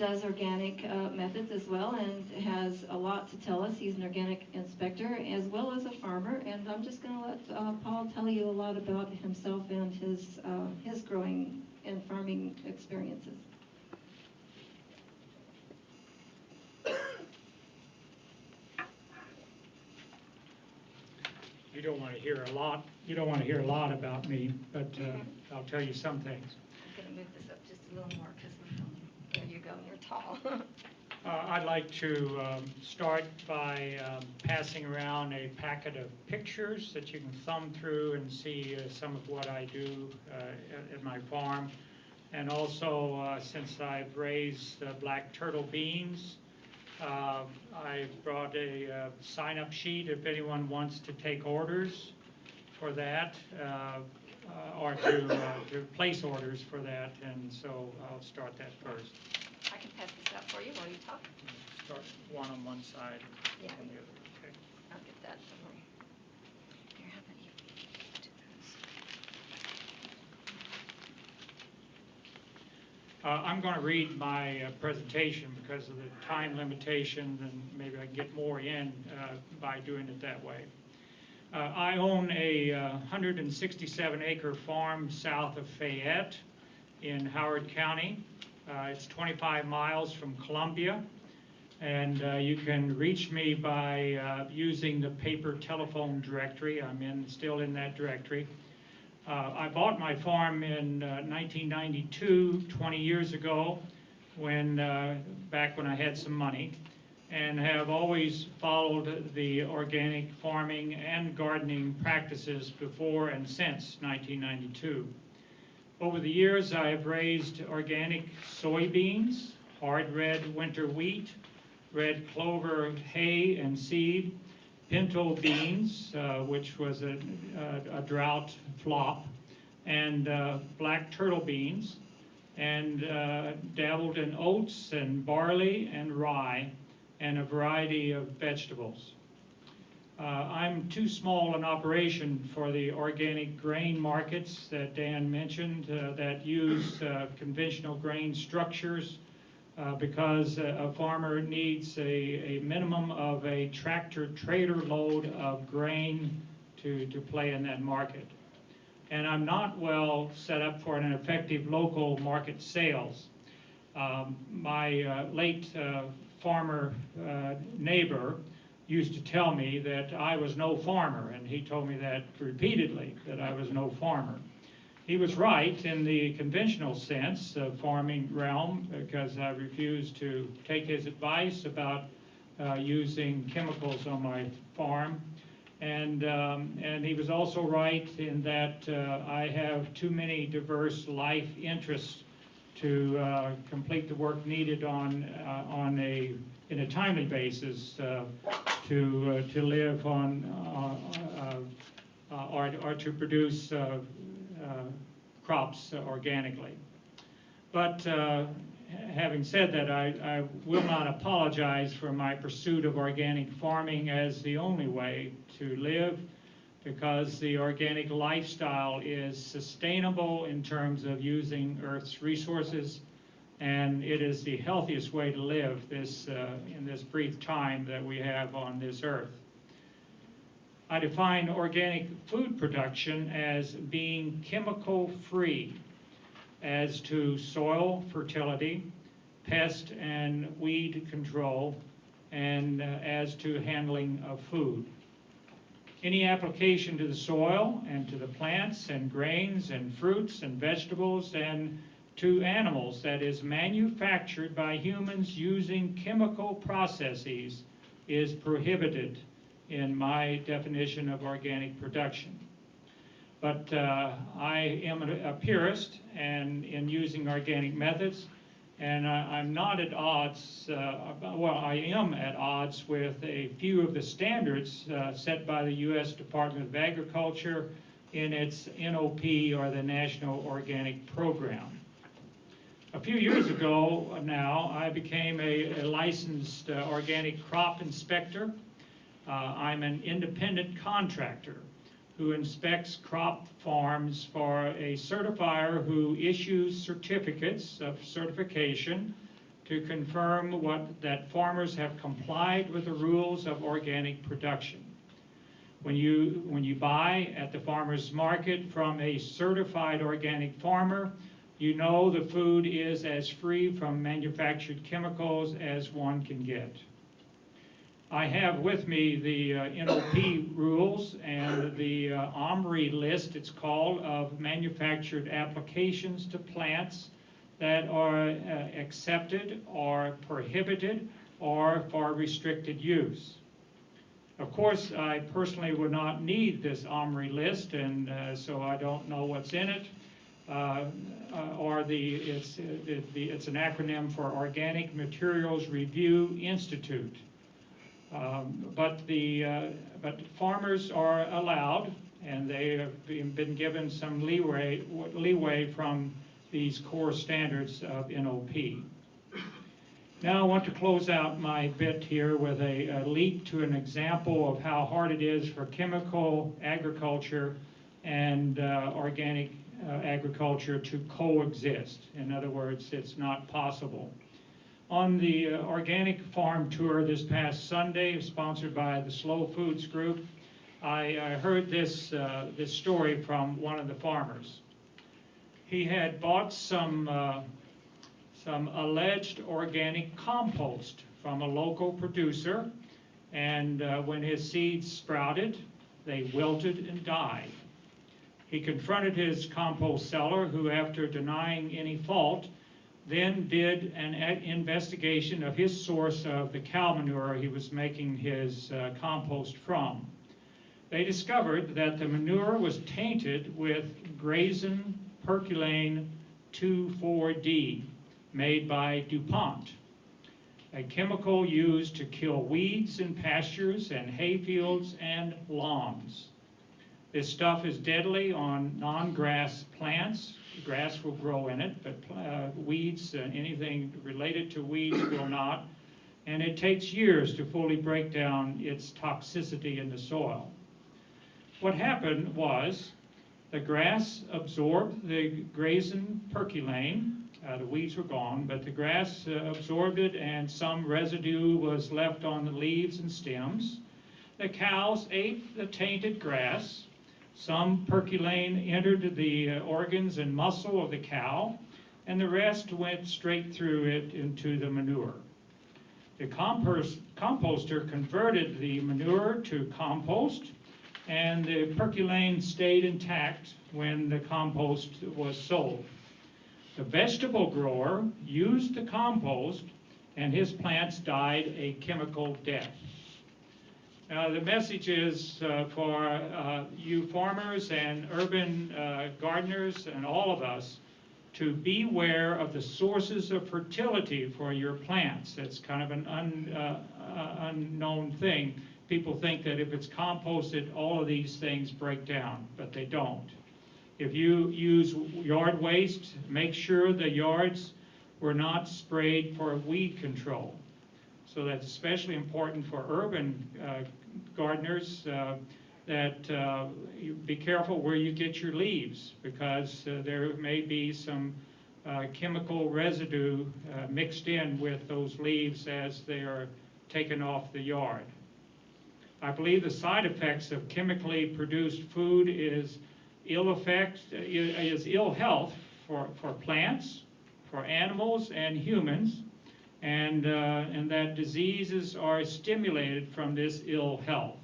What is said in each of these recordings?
does organic methods as well and has a lot to tell us. He's an organic inspector as well as a farmer, and I'm just going to let Paul tell you a lot about himself and his growing and farming experiences. You don't want to hear a lot. You don't want to hear a lot about me, but I'll tell you some things. I'm going to move this up just a little more because there you go, you're tall. I'd like to start by passing around a packet of pictures that you can thumb through and see some of what I do at my farm. And also, since I've raised black turtle beans, I brought a sign-up sheet if anyone wants to take orders for that, or to place orders for that, and so I'll start that first. I can pass this out for you while you talk. Start one on one side and Yeah. on the other. Okay. I'll get that. Don't worry. Here, how about you do those? I'm going to read my presentation because of the time limitation, and maybe I can get more in by doing it that way. I own a 167-acre farm south of Fayette in Howard County. It's 25 miles from Columbia, and you can reach me by using the paper telephone directory. I'm still in that directory. I bought my farm in 1992, 20 years ago, back when I had some money, and have always followed the organic farming and gardening practices before and since 1992. Over the years, I have raised organic soybeans, hard red winter wheat, red clover hay and seed, pinto beans, which was a drought flop, and black turtle beans, and dabbled in oats and barley and rye and a variety of vegetables. I'm too small an operation for the organic grain markets that Dan mentioned that use conventional grain structures because a farmer needs a minimum of a tractor-trailer load of grain to play in that market. And I'm not well set up for an effective local market sales. My late farmer neighbor used to tell me that I was no farmer, and he told me that repeatedly, that I was no farmer. He was right in the conventional sense of farming realm, because I refused to take his advice about using chemicals on my farm. And he was also right in that I have too many diverse life interests to complete the work needed in a timely basis to live on or to produce crops organically. But having said that, I will not apologize for my pursuit of organic farming as the only way to live, because the organic lifestyle is sustainable in terms of using Earth's resources, and it is the healthiest way to live in this brief time that we have on this Earth. I define organic food production as being chemical-free as to soil fertility, pest and weed control, and as to handling of food. Any application to the soil and to the plants and grains and fruits and vegetables and to animals that is manufactured by humans using chemical processes is prohibited in my definition of organic production. But I am a purist and in using organic methods, and I'm not at odds, well, I am at odds with a few of the standards set by the U.S. Department of Agriculture in its NOP, or the National Organic Program. A few years ago now, I became a licensed organic crop inspector. I'm an independent contractor who inspects crop farms for a certifier who issues certificates of certification to confirm that farmers have complied with the rules of organic production. When you buy at the farmer's market from a certified organic farmer, you know the food is as free from manufactured chemicals as one can get. I have with me the NOP rules and the OMRI list, it's called, of manufactured applications to plants that are accepted or prohibited or for restricted use. Of course, I personally would not need this OMRI list, and so I don't know what's in it. It's an acronym for Organic Materials Review Institute. But farmers are allowed, and they have been given some leeway from these core standards of NOP. Now I want to close out my bit here with a leap to an example of how hard it is for chemical agriculture and organic agriculture to coexist. In other words, it's not possible. On the organic farm tour this past Sunday, sponsored by the Slow Foods Group, I heard this story from one of the farmers. He had bought some alleged organic compost from a local producer, and when his seeds sprouted, they wilted and died. He confronted his compost seller, who, after denying any fault, then did an investigation of his source of the cow manure he was making his compost from. They discovered that the manure was tainted with Grazin perculane 2,4-D, made by DuPont, a chemical used to kill weeds in pastures and hayfields and lawns. This stuff is deadly on non-grass plants. Grass will grow in it, but weeds, anything related to weeds will not. And it takes years to fully break down its toxicity in the soil. What happened was the grass absorbed the Grazin perculane. The weeds were gone, but the grass absorbed it, and some residue was left on the leaves and stems. The cows ate the tainted grass. Some perculane entered the organs and muscle of the cow, and the rest went straight through it into the manure. The composter converted the manure to compost, and the perculane stayed intact when the compost was sold. The vegetable grower used the compost, and his plants died a chemical death. The message is for you farmers and urban gardeners and all of us to beware of the sources of fertility for your plants. It's kind of an unknown thing. People think that if it's composted, all of these things break down, but they don't. If you use yard waste, make sure the yards were not sprayed for weed control. So that's especially important for urban gardeners, that you be careful where you get your leaves, because there may be some chemical residue mixed in with those leaves as they are taken off the yard. I believe the side effects of chemically produced food is ill health for plants, for animals and humans, and that diseases are stimulated from this ill health.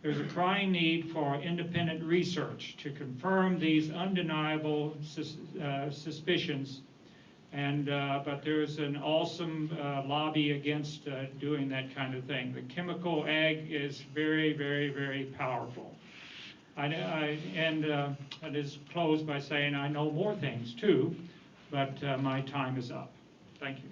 There's a crying need for independent research to confirm these undeniable suspicions, but there's an awesome lobby against doing that kind of thing. The chemical ag is very, very, very powerful. I just close by saying I know more things too, but my time is up. Thank you.